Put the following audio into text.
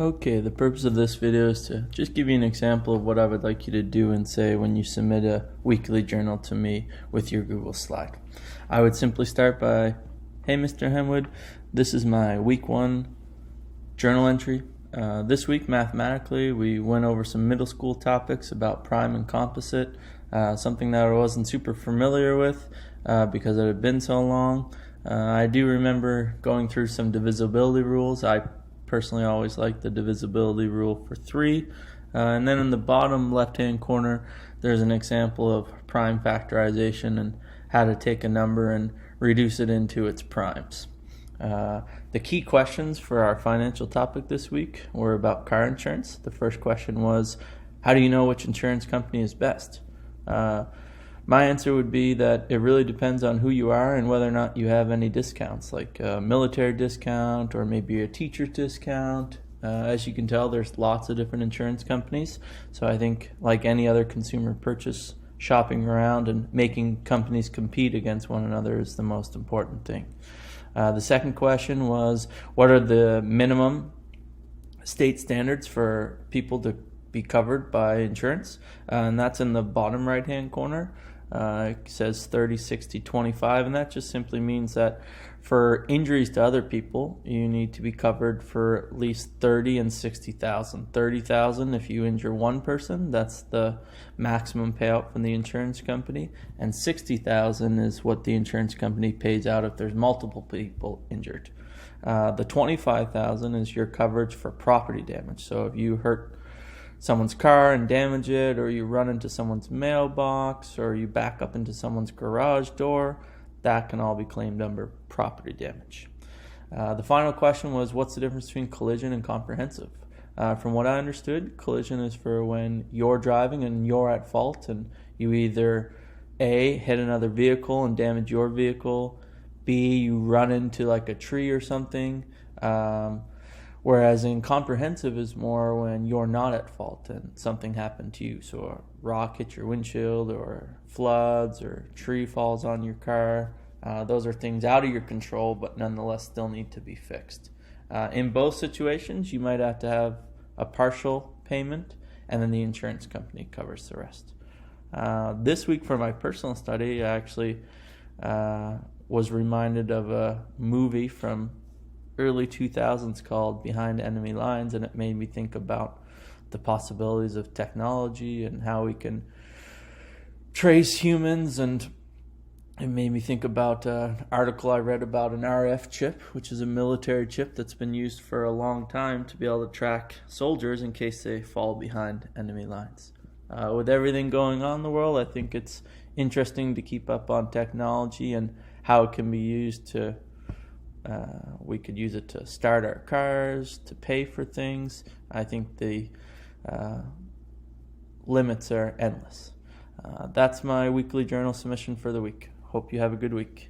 Okay, the purpose of this video is to just give you an example of what I would like you to do and say when you submit a weekly journal to me with your Google slide. I would simply start by, hey Mr. Henwood, this is my week 1 journal entry. This week, mathematically, we went over some middle school topics about prime and composite, something that I wasn't super familiar with because it had been so long. I do remember going through some divisibility rules. I personally always like the divisibility rule for 3. And then in the bottom left-hand corner, there's an example of prime factorization and how to take a number and reduce it into its primes. The key questions for our financial topic this week were about car insurance. The first question was, how do you know which insurance company is best? My answer would be that it really depends on who you are and whether or not you have any discounts, like a military discount or maybe a teacher's discount. As you can tell, there's lots of different insurance companies. So I think like any other consumer purchase, shopping around and making companies compete against one another is the most important thing. The second question was, what are the minimum state standards for people to be covered by insurance? And that's in the bottom right hand corner. It says 30, 60, 25, and that just simply means that for injuries to other people, you need to be covered for at least 30 and 60,000. 30,000 if you injure one person, that's the maximum payout from the insurance company, and 60,000 is what the insurance company pays out if there's multiple people injured. The 25,000 is your coverage for property damage. So if you hurt someone's car and damage it, or you run into someone's mailbox, or you back up into someone's garage door, that can all be claimed under property damage. The final question was, what's the difference between collision and comprehensive? From what I understood, collision is for when you're driving and you're at fault and you either A, hit another vehicle and damage your vehicle, B, you run into like a tree or something, whereas in comprehensive is more when you're not at fault and something happened to you. So a rock hits your windshield, or floods, or a tree falls on your car. Those are things out of your control, but nonetheless still need to be fixed. In both situations, you might have to have a partial payment, and then the insurance company covers the rest. This week for my personal study, I actually was reminded of a movie from early 2000s called Behind Enemy Lines, and it made me think about the possibilities of technology and how we can trace humans, and it made me think about an article I read about an RF chip, which is a military chip that's been used for a long time to be able to track soldiers in case they fall behind enemy lines. With everything going on in the world, I think it's interesting to keep up on technology and how it can be used to we could use it to start our cars, to pay for things. I think the limits are endless. That's my weekly journal submission for the week. Hope you have a good week.